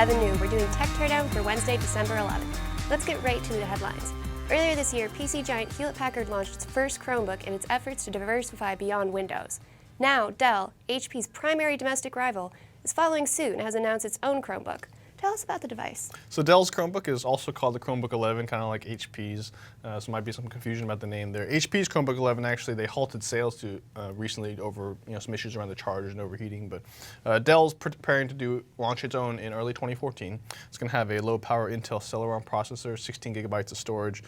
11 noon, we're doing Tech Teardown for Wednesday, December 11th. Let's get right to the headlines. Earlier this year, PC giant Hewlett-Packard launched its first Chromebook in its efforts to diversify beyond Windows. Now, Dell, HP's primary domestic rival, is following suit and has announced its own Chromebook. Tell us about the device. So Dell's Chromebook is also called the Chromebook 11, kind of like HP's, so might be some confusion about the name there. HP's Chromebook 11, actually, they halted sales to recently over some issues around the chargers and overheating, but Dell's preparing to launch its own in early 2014. It's going to have a low-power Intel Celeron processor, 16 gigabytes of storage.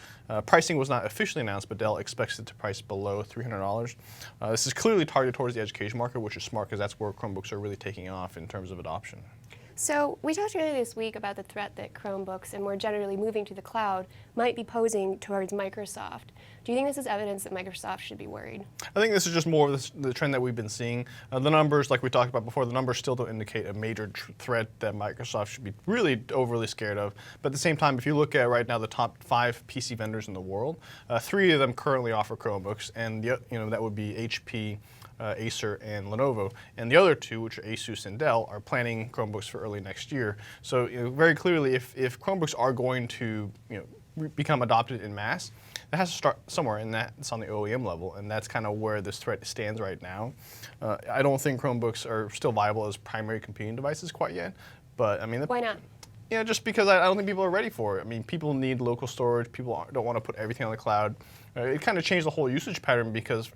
Pricing was not officially announced, but Dell expects it to price below $300. This is clearly targeted towards the education market, which is smart because that's where Chromebooks are really taking off in terms of adoption. So we talked earlier this week about the threat that Chromebooks and more generally moving to the cloud might be posing towards Microsoft. Do you think this is evidence that Microsoft should be worried? I think this is just more of the trend that we've been seeing. The numbers, like we talked about before, the numbers still don't indicate a major threat that Microsoft should be really overly scared of. But at the same time, if you look at right now the top 5 PC vendors in the world, 3 of them currently offer Chromebooks, and that would be HP, Acer, and Lenovo, and the other 2, which are Asus and Dell, are planning Chromebooks for early next year. So very clearly, if Chromebooks are going to become adopted in mass, it has to start somewhere, and that's on the OEM level, and that's kind of where this threat stands right now. I don't think Chromebooks are still viable as primary computing devices quite yet, but I mean, why not? Just because I don't think people are ready for it. I mean, people need local storage. People don't want to put everything on the cloud. It kind of changed the whole usage pattern because,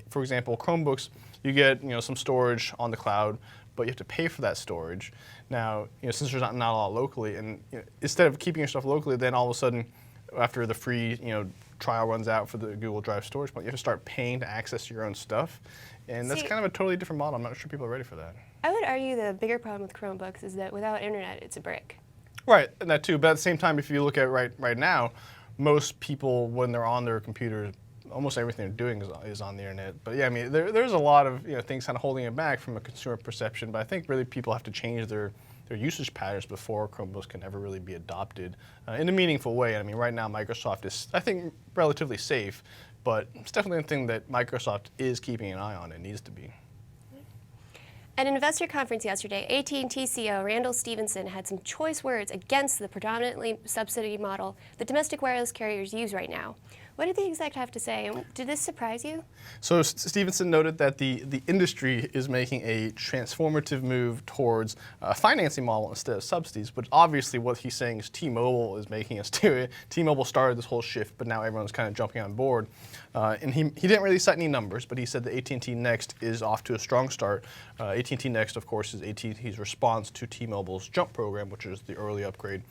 for example, Chromebooks, you get some storage on the cloud, but you have to pay for that storage. Now, since there's not a lot locally, and instead of keeping your stuff locally, then all of a sudden, after the free trial runs out for the Google Drive storage, you have to start paying to access your own stuff, and that's kind of a totally different model. I'm not sure people are ready for that. I would argue the bigger problem with Chromebooks is that without internet, it's a brick. Right, and that too. But at the same time, if you look at right now, most people, when they're on their computers, almost everything they're doing is on the internet. But yeah, I mean, there's a lot of things kind of holding it back from a consumer perception. But I think really people have to change their usage patterns before Chromebooks can ever really be adopted in a meaningful way. I mean, right now Microsoft is, I think, relatively safe, but it's definitely a thing that Microsoft is keeping an eye on and needs to be. At an investor conference yesterday, AT&T CEO Randall Stephenson had some choice words against the predominantly subsidy model that domestic wireless carriers use right now. What did the exec have to say, and did this surprise you? So Stephenson noted that the industry is making a transformative move towards a financing model instead of subsidies, but obviously what he's saying is T-Mobile is making us do it. T-Mobile started this whole shift, but now everyone's kind of jumping on board. And he didn't really cite any numbers, but he said that AT&T Next is off to a strong start. AT&T Next, of course, is AT&T's response to T-Mobile's Jump program, which is the early upgrade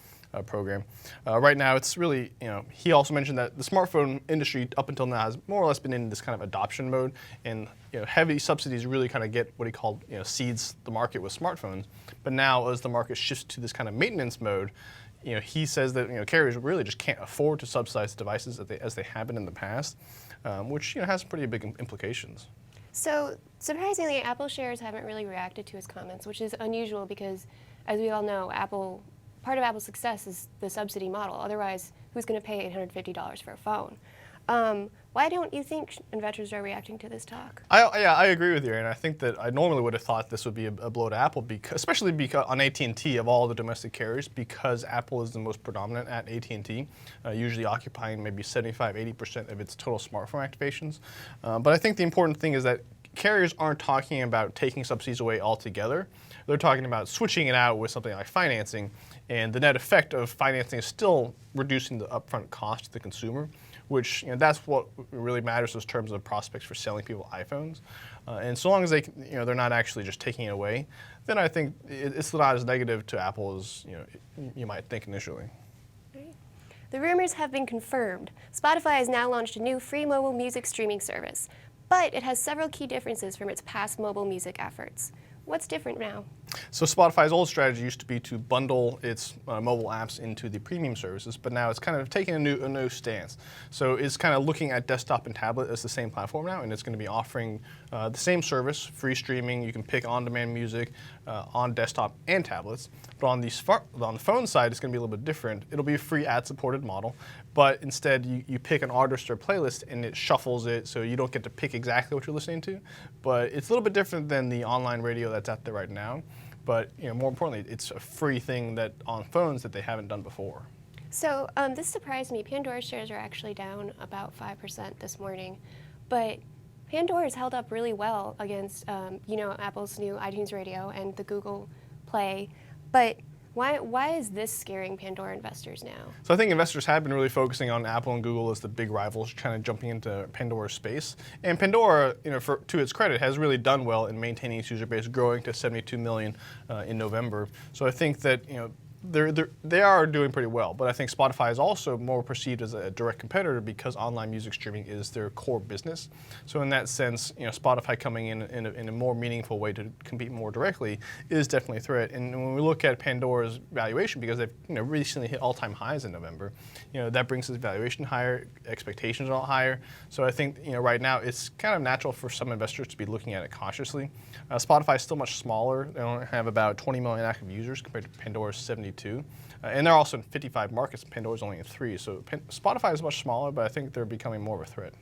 program. Right now, it's really, he also mentioned that the smartphone industry up until now has more or less been in this kind of adoption mode, and heavy subsidies really kind of get what he called, seeds the market with smartphones. But now, as the market shifts to this kind of maintenance mode, he says that carriers really just can't afford to subsidize devices as they have been in the past, which has some pretty big implications. So surprisingly, Apple shares haven't really reacted to his comments, which is unusual because, as we all know, part of Apple's success is the subsidy model. Otherwise, who's going to pay $850 for a phone? Why don't you think investors are reacting to this talk? I agree with you, and I think that I normally would have thought this would be a blow to Apple, especially because on AT&T of all the domestic carriers, because Apple is the most predominant at AT&T, usually occupying maybe 75–80% of its total smartphone activations. But I think the important thing is that carriers aren't talking about taking subsidies away altogether. They're talking about switching it out with something like financing, and the net effect of financing is still reducing the upfront cost to the consumer, which that's what really matters in terms of prospects for selling people iPhones. And so long as they're not actually just taking it away, then I think it's not as negative to Apple as you might think initially. The rumors have been confirmed. Spotify has now launched a new free mobile music streaming service, but it has several key differences from its past mobile music efforts. What's different now? So Spotify's old strategy used to be to bundle its mobile apps into the premium services, but now it's kind of taking a new stance. So it's kind of looking at desktop and tablet as the same platform now, and it's going to be offering the same service, free streaming. You can pick on-demand music on desktop and tablets. But on the phone side, it's going to be a little bit different. It'll be a free ad-supported model, but instead you pick an artist or playlist and it shuffles it, so you don't get to pick exactly what you're listening to. But it's a little bit different than the online radio that's out there right now, but more importantly, it's a free thing that on phones that they haven't done before. So this surprised me. Pandora's shares are actually down about 5% this morning, but Pandora has held up really well against Apple's new iTunes Radio and the Google Play, but why is this scaring Pandora investors now? So I think investors have been really focusing on Apple and Google as the big rivals, kind of jumping into Pandora's space. And Pandora, to its credit, has really done well in maintaining its user base, growing to 72 million in November. So I think that they are doing pretty well, but I think Spotify is also more perceived as a direct competitor because online music streaming is their core business. So in that sense, Spotify coming in a more meaningful way to compete more directly is definitely a threat. And when we look at Pandora's valuation, because they've recently hit all-time highs in November, that brings its valuation higher, expectations are a lot higher. So I think right now it's kind of natural for some investors to be looking at it cautiously. Spotify is still much smaller. They only have about 20 million active users compared to Pandora's 72. And they're also in 55 markets. Pandora's only in 3. So Spotify is much smaller, but I think they're becoming more of a threat.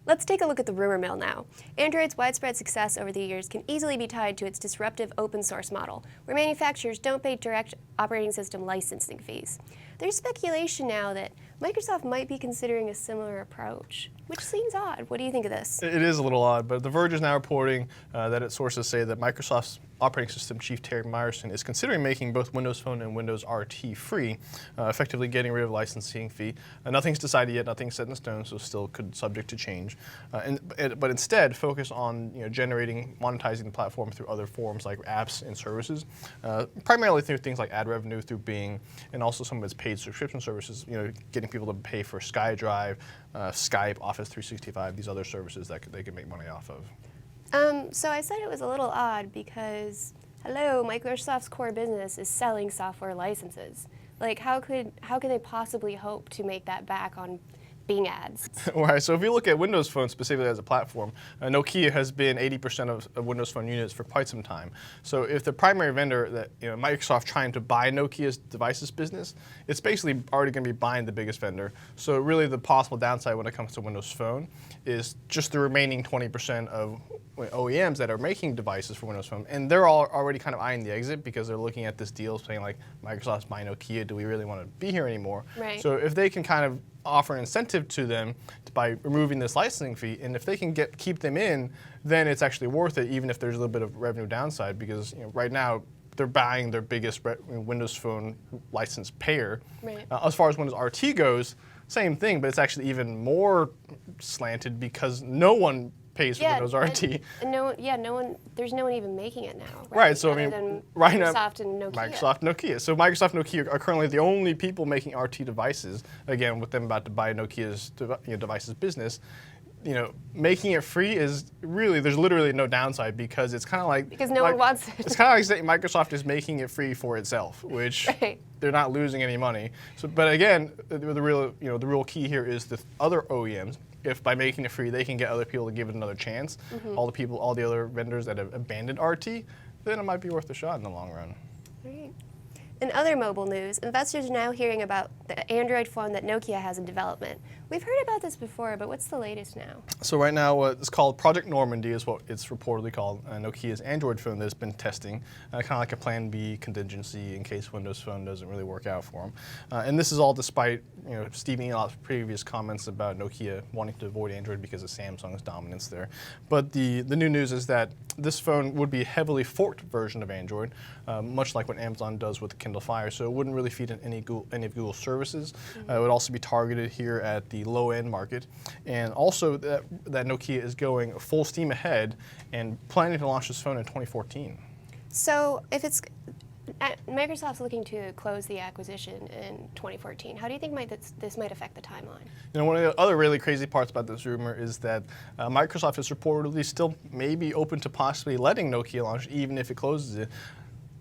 Let's take a look at the rumor mill now. Android's widespread success over the years can easily be tied to its disruptive open source model, where manufacturers don't pay direct operating system licensing fees. There's speculation now that Microsoft might be considering a similar approach, which seems odd. What do you think of this? It is a little odd, but The Verge is now reporting that its sources say that Microsoft's operating system chief Terry Myerson is considering making both Windows Phone and Windows RT free, effectively getting rid of the licensing fee. Nothing's decided yet, nothing's set in stone, so still could subject to change. But instead, focus on generating, monetizing the platform through other forms like apps and services, primarily through things like ad revenue through Bing, and also some of its paid subscription services. Getting people to pay for SkyDrive, Skype, Office 365, these other services that they can make money off of. So I said it was a little odd because, hello, Microsoft's core business is selling software licenses. Like, how could they possibly hope to make that back on Bing ads? Right, so if you look at Windows Phone specifically as a platform, Nokia has been 80% of Windows Phone units for quite some time. So if the primary vendor that Microsoft trying to buy Nokia's devices business, it's basically already going to be buying the biggest vendor. So really the possible downside when it comes to Windows Phone is just the remaining 20% of OEMs that are making devices for Windows Phone, and they're all already kind of eyeing the exit because they're looking at this deal saying like, Microsoft's buying Nokia, do we really want to be here anymore? Right. So if they can kind of offer an incentive to them by removing this licensing fee, and if they can keep them in, then it's actually worth it, even if there's a little bit of revenue downside, because right now they're buying their biggest Windows Phone license payer. Right. As far as Windows RT goes, same thing, but it's actually even more slanted because no one pays for Windows RT. There's no one even making it now. Right, so other than right now, Microsoft and Nokia. Microsoft and Nokia. So Microsoft and Nokia are currently the only people making RT devices. Again, with them about to buy Nokia's devices business, making it free is really, there's literally no downside because it's kind of like because no one wants it. It's kind of like saying Microsoft is making it free for itself, which they're not losing any money. So, but again, the real key here is the other OEMs. If by making it free, they can get other people to give it another chance, all the other vendors that have abandoned RT, then it might be worth a shot in the long run. Right. In other mobile news, investors are now hearing about the Android phone that Nokia has in development. We've heard about this before, but what's the latest now? So right now, it's called Project Normandy is what it's reportedly called, Nokia's Android phone that has been testing, kind of like a Plan B contingency in case Windows Phone doesn't really work out for them. And this is all despite Steve Elop's previous comments about Nokia wanting to avoid Android because of Samsung's dominance there. But the new news is that this phone would be a heavily forked version of Android, much like what Amazon does with the Kindle Fire. So it wouldn't really feed in any of Google's services. It would also be targeted here at the low-end market. And also that Nokia is going full steam ahead and planning to launch this phone in 2014. So if it's Microsoft's looking to close the acquisition in 2014. How do you think this might affect the timeline? One of the other really crazy parts about this rumor is that Microsoft is reportedly still maybe open to possibly letting Nokia launch even if it closes it.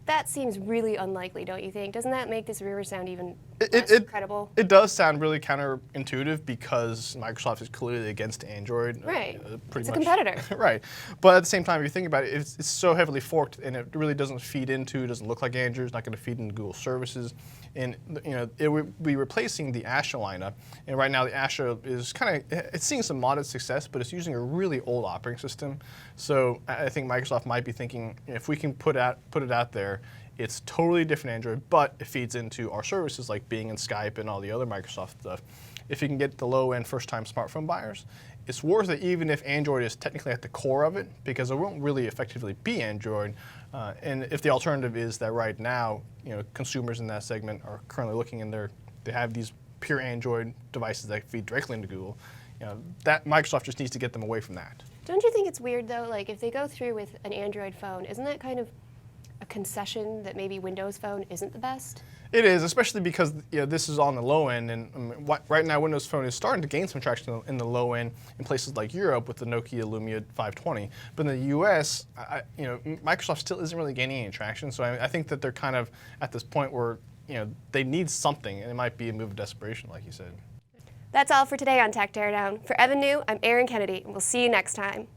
That seems really unlikely, don't you think? Doesn't that make this rumor sound even less credible? It does sound really counterintuitive because Microsoft is clearly against Android. Right. It's a competitor. Right. But at the same time, if you think about it, it's so heavily forked and it really doesn't feed into, doesn't look like Android, it's not going to feed into Google services. and it would be replacing the Astra lineup. And right now the Astra is it's seeing some modest success, but it's using a really old operating system. So I think Microsoft might be thinking, if we can put it out there, it's totally different Android, but it feeds into our services like Bing and Skype and all the other Microsoft stuff. If you can get the low-end first-time smartphone buyers, it's worth it even if Android is technically at the core of it, because it won't really effectively be Android. And if the alternative is that right now, consumers in that segment are currently looking in they have these pure Android devices that feed directly into Google, that Microsoft just needs to get them away from that. Don't you think it's weird though, like if they go through with an Android phone, isn't that kind of a concession that maybe Windows Phone isn't the best? It is, especially because this is on the low end, and right now Windows Phone is starting to gain some traction in the low end in places like Europe with the Nokia Lumia 520. But in the U.S., Microsoft still isn't really gaining any traction. So I think that they're kind of at this point where they need something, and it might be a move of desperation, like you said. That's all for today on Tech Teardown. For Evan New, I'm Erin Kennedy, and we'll see you next time.